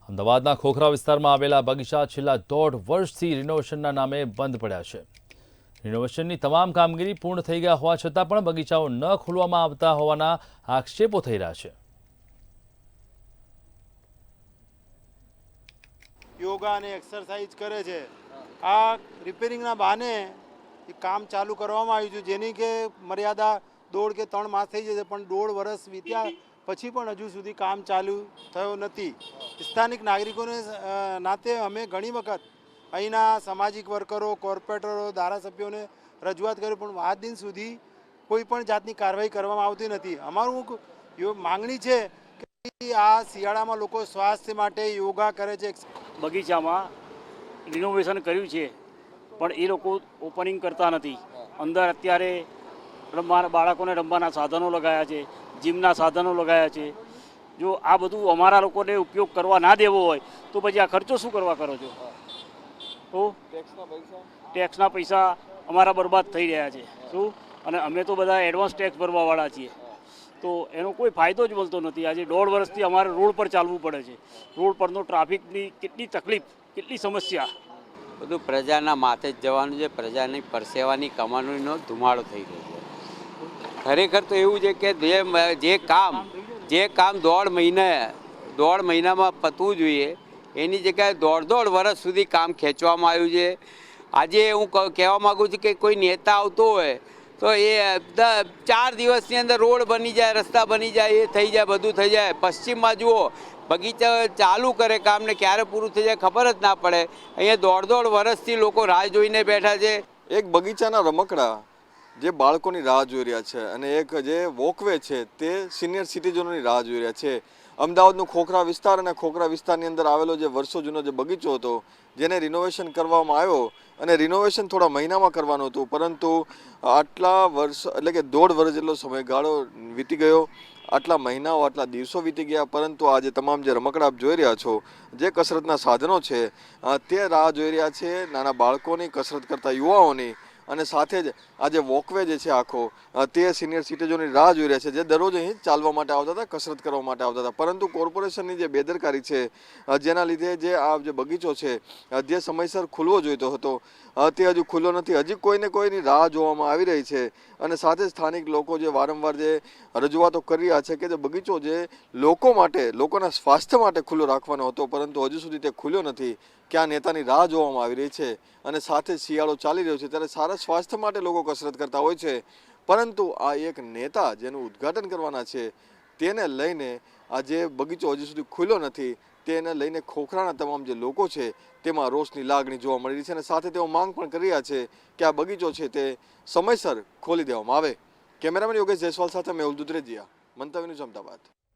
અમદાવાદના ખોખરા વિસ્તારમાં આવેલા બગીચા છેલ્લા 1.5 વર્ષથી રિનોવેશનના નામે બંધ પડ્યા છે। રિનોવેશનની તમામ કામગીરી પૂર્ણ થઈ ગયા હોવા છતાં પણ બગીચાઓ ન ખોલવામાં આવતા હોવાના આક્ષેપો થઈ રહ્યા છે। યોગા અને એક્સરસાઇઝ કરે છે, આ રિપેરિંગના બહાને કામ ચાલુ કરવામાં આવ્યું છે, જેની કે મર્યાદા 1.5 કે 3 માસ થઈ જશે, પણ 1.5 વર્ષ વીત્યા પછી પણ હજુ સુધી કામ ચાલુ થયો નથી। સ્થાનિક નાગરિકોને નાતે અમે ઘણી વખત અહીંના સામાજિક વર્કરો, કોર્પોરેટરો, ધારાસભ્યોને રજૂઆત કરી, પણ આજ દિન સુધી કોઈ પણ જાતની કાર્યવાહી કરવામાં આવતી નથી। અમારું માંગણી છે કે આ શિયાળામાં લોકો સ્વાસ્થ્ય માટે યોગા કરે છે। બગીચામાં રિનોવેશન કર્યું છે, પણ એ લોકો ઓપનિંગ કરતા નથી। અંદર અત્યારે બાળકોને રમવાના સાધનો લગાવ્યા છે, જીમના સાધનો લગાવ્યા છે। જો આ બધું અમારા લોકોને ઉપયોગ કરવા ના દેવો હોય તો પછી આ ખર્ચો શું કરવા કરો છો? તો ટેક્સના પૈસા અમારા બરબાદ થઈ રહ્યા છે શું? અને અમે તો બધા એડવાન્સ ટેક્સ ભરવાવાળા છીએ, તો એનો કોઈ ફાયદો જ મળતો નથી। આજે 1.5 વર્ષથી અમારે રોડ પર ચાલવું પડે છે। રોડ પરનો ટ્રાફિકની કેટલી તકલીફ, કેટલી સમસ્યા। બધું પ્રજાના માથે જ જવાનું છે। પ્રજાની પરસેવાની કમાણીનો ધુમાડો થઈ ગયો છે। ખરેખર તો એવું છે કે જે કામ 1.5 મહિનામાં પતવું જોઈએ એની જગ્યાએ 1.5 વર્ષ સુધી કામ ખેંચવામાં આવ્યું છે। આજે હું કહેવા માગું છું કે કોઈ નેતા આવતો હોય તો એ 4 દિવસની અંદર રોડ બની જાય, રસ્તા બની જાય, એ થઈ જાય, બધું થઈ જાય। પશ્ચિમમાં જુઓ, બગીચા ચાલુ કરે કામને ક્યારે પૂરું થઈ જાય ખબર જ ના પડે। અહીંયા 1.5 વર્ષથી લોકો રાહ જોઈને બેઠા છે। એક બગીચાના રમકડા જે બાળકોની રાહ જોઈ રહ્યા છે અને એક જે વોકવે છે તે સિનિયર સિટીઝનોની રાહ જોઈ રહ્યા છે। અમદાવાદનું ખોખરા વિસ્તાર અને ખોખરા વિસ્તારની અંદર આવેલો જે વર્ષો જૂનો જે બગીચો હતો, જેને રિનોવેશન કરવામાં આવ્યો અને રિનોવેશન થોડા મહિનામાં કરવાનું હતું, પરંતુ આટલા વર્ષ એટલે કે 1.5 વર્ષ જેટલો સમયગાળો વીતી ગયો, આટલા મહિનાઓ, આટલા દિવસો વીતી ગયા, પરંતુ આજે તમામ જે રમકડા આપ જોઈ રહ્યા છો, જે કસરતના સાધનો છે તે રાહ જોઈ રહ્યા છે નાના બાળકોની, કસરત કરતા યુવાઓની, અને સાથે જ આ જે વોકવે જે છે આખો તે સિનિયર સિટીઝનોની રાહ જોઈ રહ્યા છે, જે દરરોજ અહીં ચાલવા માટે આવતા હતા, કસરત કરવા માટે આવતા હતા। પરંતુ કોર્પોરેશનની જે બેદરકારી છે, જેના લીધે જે આ જે બગીચો છે જે સમયસર ખુલવો જોઈતો હતો તે હજુ ખુલ્લો નથી। હજી કોઈને કોઈની રાહ જોવામાં આવી રહી છે અને સાથે સ્થાનિક લોકો જે વારંવાર જે રજૂઆતો કરી રહ્યા છે કે જે બગીચો જે લોકો માટે, લોકોના સ્વાસ્થ્ય માટે ખુલ્લો રાખવાનો હતો, પરંતુ હજુ સુધી તે ખુલ્યો નથી। ક્યાં નેતાની રાહ જોવામાં આવી રહી છે અને સાથે શિયાળો ચાલી રહ્યો છે ત્યારે સારા સ્વાસ્થ્ય માટે લોકો કસરત કરતા હોય છે, પરંતુ આ એક નેતા જેનું ઉદ્ઘાટન કરવાના છે તેને લઈને આ જે બગીચો હજુ સુધી ખુલ્યો નથી, તેને લઈને ખોખરાના તમામ જે લોકો છે તેમાં રોષની લાગણી જોવા મળી રહી છે અને સાથે તેઓ માંગ પણ કરી રહ્યા છે કે આ બગીચો છે તે સમયસર ખોલી દેવામાં આવે। કેમેરામેન યોગેશ જયસ્વાલ સાથે મેહુલ દુધરેજિયા, મંતવ્ય ન્યૂઝ, અમદાવાદ।